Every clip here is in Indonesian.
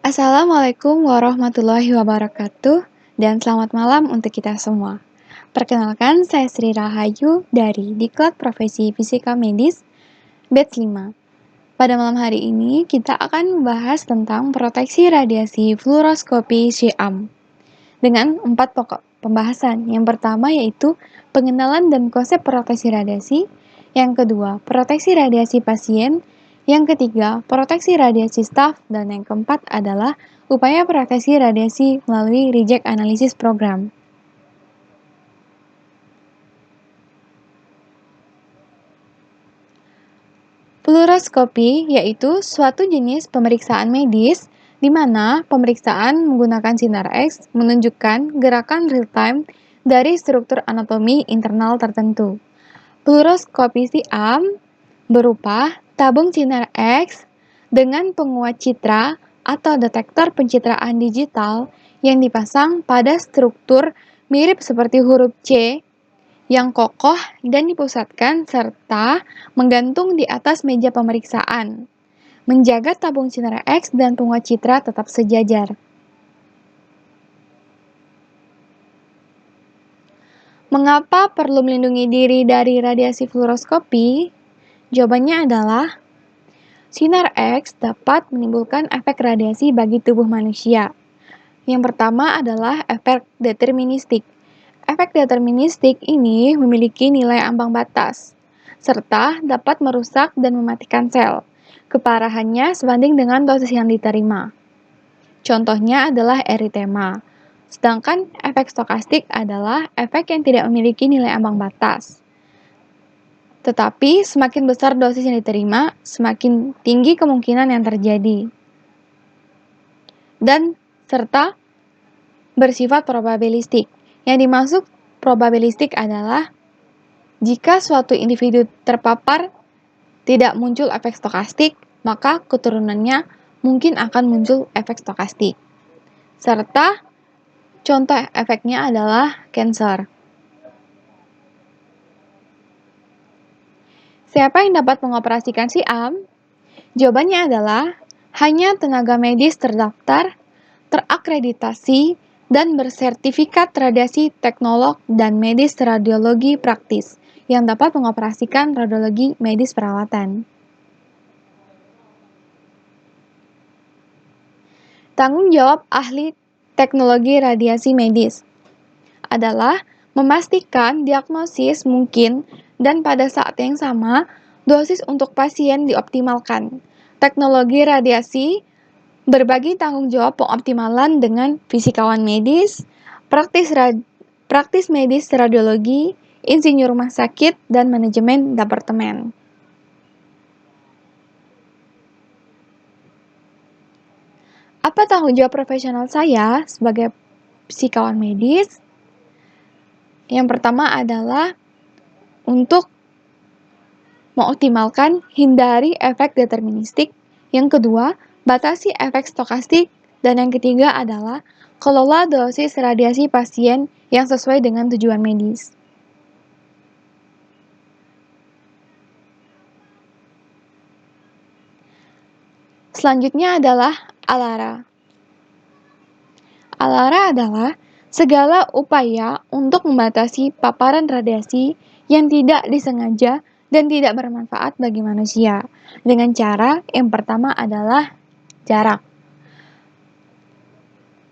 Assalamualaikum warahmatullahi wabarakatuh dan selamat malam untuk kita semua. Perkenalkan, saya Sri Rahayu dari Diklat Profesi Fisika Medis, batch 5. Pada malam hari ini, kita akan membahas tentang proteksi radiasi fluoroskopi Syiam dengan 4 pokok pembahasan. Yang pertama yaitu pengenalan dan konsep proteksi radiasi. Yang kedua, proteksi radiasi pasien. Yang ketiga, proteksi radiasi staf. Dan yang keempat adalah upaya proteksi radiasi melalui reject analysis program. Fluoroskopi yaitu suatu jenis pemeriksaan medis di mana pemeriksaan menggunakan sinar X menunjukkan gerakan real-time dari struktur anatomi internal tertentu. Fluoroskopi Siam berupa tabung sinar X dengan penguat citra atau detektor pencitraan digital yang dipasang pada struktur mirip seperti huruf C yang kokoh dan dipusatkan serta menggantung di atas meja pemeriksaan, menjaga tabung sinar X dan penguat citra tetap sejajar. Mengapa perlu melindungi diri dari radiasi fluoroskopi? Jawabannya adalah sinar X dapat menimbulkan efek radiasi bagi tubuh manusia. Yang pertama adalah efek deterministik. Efek deterministik ini memiliki nilai ambang batas, serta dapat merusak dan mematikan sel. Keparahannya sebanding dengan dosis yang diterima. Contohnya adalah eritema. Sedangkan efek stokastik adalah efek yang tidak memiliki nilai ambang batas. Tetapi semakin besar dosis yang diterima, semakin tinggi kemungkinan yang terjadi. Dan serta bersifat probabilistik. Yang dimaksud probabilistik adalah jika suatu individu terpapar tidak muncul efek stokastik, maka keturunannya mungkin akan muncul efek stokastik. Serta contoh efeknya adalah kanker. Siapa yang dapat mengoperasikan Siam? Jawabannya adalah hanya tenaga medis terdaftar, terakreditasi, dan bersertifikat radiasi teknolog dan medis radiologi praktis yang dapat mengoperasikan radiologi medis perawatan. Tanggung jawab ahli teknologi radiasi medis adalah memastikan diagnosis mungkin dan pada saat yang sama dosis untuk pasien dioptimalkan. Teknologi radiasi berbagi tanggung jawab pengoptimalan dengan fisikawan medis, praktis medis radiologi, insinyur rumah sakit, dan manajemen departemen. Apa tanggung jawab profesional saya sebagai fisikawan medis? Yang pertama adalah untuk mengoptimalkan hindari efek deterministik. Yang kedua, batasi efek stokastik. Dan yang ketiga adalah kelola dosis radiasi pasien yang sesuai dengan tujuan medis. Selanjutnya adalah ALARA. ALARA adalah segala upaya untuk membatasi paparan radiasi yang tidak disengaja dan tidak bermanfaat bagi manusia. Dengan cara yang pertama adalah jarak.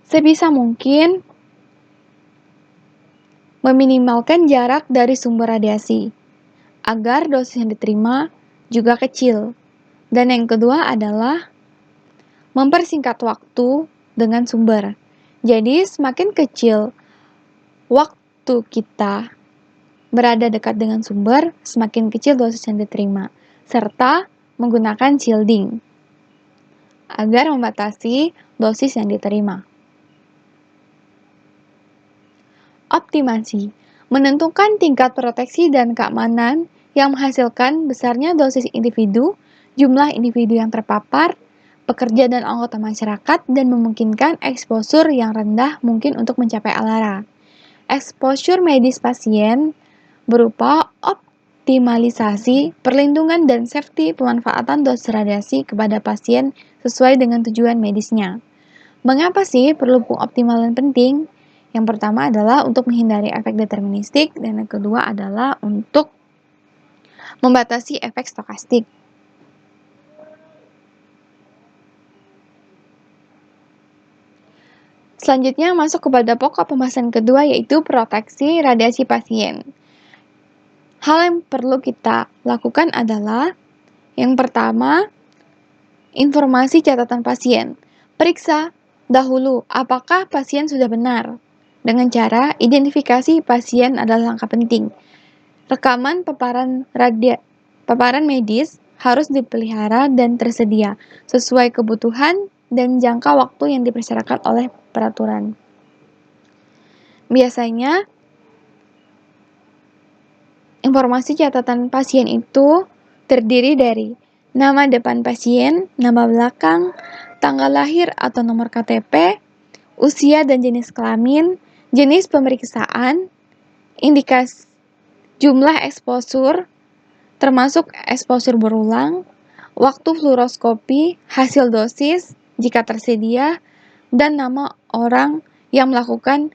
Sebisa mungkin meminimalkan jarak dari sumber radiasi agar dosis yang diterima juga kecil. Dan yang kedua adalah mempersingkat waktu dengan sumber. Jadi semakin kecil waktu kita berada dekat dengan sumber, semakin kecil dosis yang diterima, serta menggunakan shielding agar membatasi dosis yang diterima. Optimasi menentukan tingkat proteksi dan keamanan yang menghasilkan besarnya dosis individu, jumlah individu yang terpapar, pekerja dan anggota masyarakat, dan memungkinkan exposure yang rendah mungkin untuk mencapai ALARA. Exposure medis pasien berupa optimalisasi, perlindungan, dan safety pemanfaatan dosis radiasi kepada pasien sesuai dengan tujuan medisnya. Mengapa sih perlu pengoptimalan penting? Yang pertama adalah untuk menghindari efek deterministik, dan yang kedua adalah untuk membatasi efek stokastik. Selanjutnya masuk kepada pokok pembahasan kedua, yaitu proteksi radiasi pasien. Hal yang perlu kita lakukan adalah yang pertama, informasi catatan pasien. Periksa dahulu apakah pasien sudah benar. Dengan cara identifikasi pasien adalah langkah penting. Rekaman paparan medis harus dipelihara dan tersedia sesuai kebutuhan dan jangka waktu yang dipersyaratkan oleh peraturan. Biasanya, informasi catatan pasien itu terdiri dari nama depan pasien, nama belakang, tanggal lahir atau nomor KTP, usia dan jenis kelamin, jenis pemeriksaan, indikasi jumlah eksposur, termasuk eksposur berulang, waktu fluoroskopi, hasil dosis jika tersedia, dan nama orang yang melakukan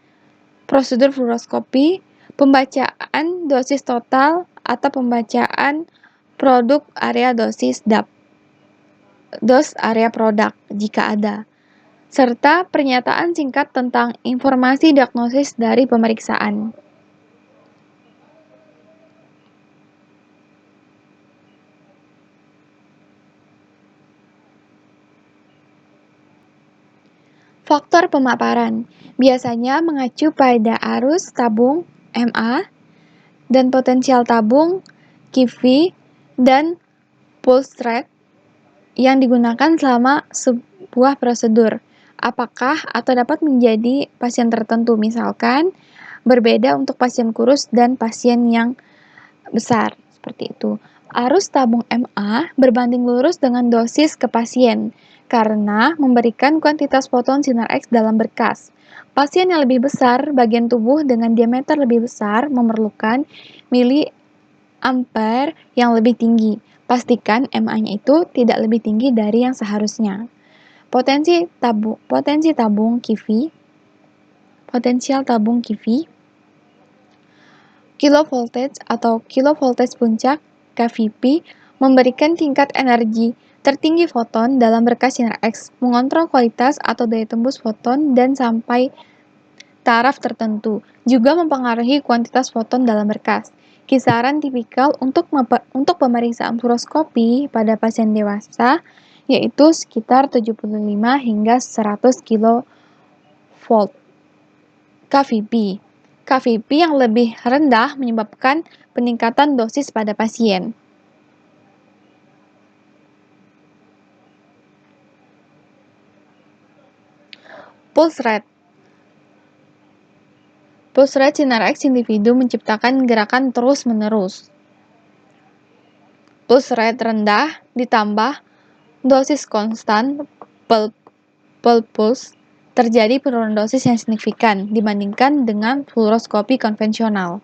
prosedur fluoroskopi, pembacaan dosis total atau pembacaan produk area dosis DAP, dos area produk jika ada, serta pernyataan singkat tentang informasi diagnosis dari pemeriksaan. Faktor pemaparan biasanya mengacu pada arus tabung MA dan potensial tabung QV dan pulse rate yang digunakan selama sebuah prosedur. Apakah atau dapat menjadi pasien tertentu, misalkan berbeda untuk pasien kurus dan pasien yang besar, seperti itu. Arus tabung MA berbanding lurus dengan dosis ke pasien karena memberikan kuantitas foton sinar X dalam berkas. Pasien yang lebih besar, bagian tubuh dengan diameter lebih besar memerlukan miliampere yang lebih tinggi. Pastikan MA-nya itu tidak lebih tinggi dari yang seharusnya. Potensial tabung QV, kilovoltage atau kilovoltage puncak KVP memberikan tingkat energi tertinggi foton dalam berkas sinar X, mengontrol kualitas atau daya tembus foton dan sampai taraf tertentu, juga mempengaruhi kuantitas foton dalam berkas. Kisaran tipikal untuk pemeriksaan fluoroskopi pada pasien dewasa yaitu sekitar 75 hingga 100 kV. KVP. KVP yang lebih rendah menyebabkan peningkatan dosis pada pasien. Pulse rate. Pulse rate sinar X individu menciptakan gerakan terus-menerus. Pulse rate rendah ditambah dosis konstan pulse terjadi penurunan dosis yang signifikan dibandingkan dengan fluoroskopi konvensional.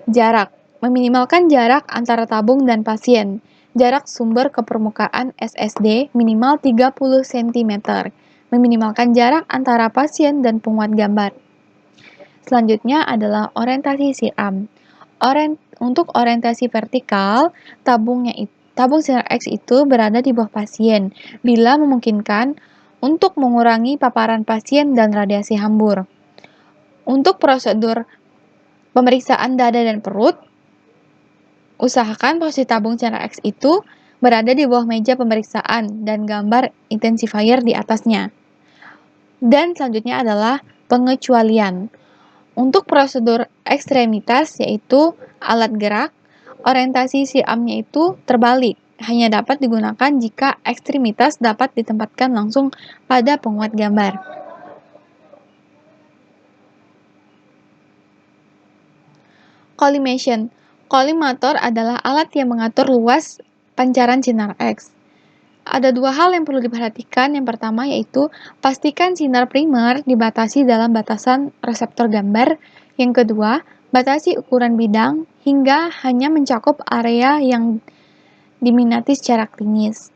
Jarak. Meminimalkan jarak antara tabung dan pasien. Jarak sumber ke permukaan SSD minimal 30 cm. Meminimalkan jarak antara pasien dan penguat gambar. Selanjutnya adalah orientasi siram. Untuk orientasi vertikal, tabung sinar X itu berada di bawah pasien, bila memungkinkan untuk mengurangi paparan pasien dan radiasi hambur. Untuk prosedur pemeriksaan dada dan perut, usahakan posisi tabung sinar X itu berada di bawah meja pemeriksaan dan gambar intensifier di atasnya. Dan selanjutnya adalah pengecualian. Untuk prosedur ekstremitas, yaitu alat gerak, orientasi siamnya itu terbalik, hanya dapat digunakan jika ekstremitas dapat ditempatkan langsung pada penguat gambar. Collimation. Collimator adalah alat yang mengatur luas pancaran sinar X. Ada dua hal yang perlu diperhatikan. Yang pertama yaitu pastikan sinar primer dibatasi dalam batasan reseptor gambar. Yang kedua, batasi ukuran bidang hingga hanya mencakup area yang diminati secara klinis.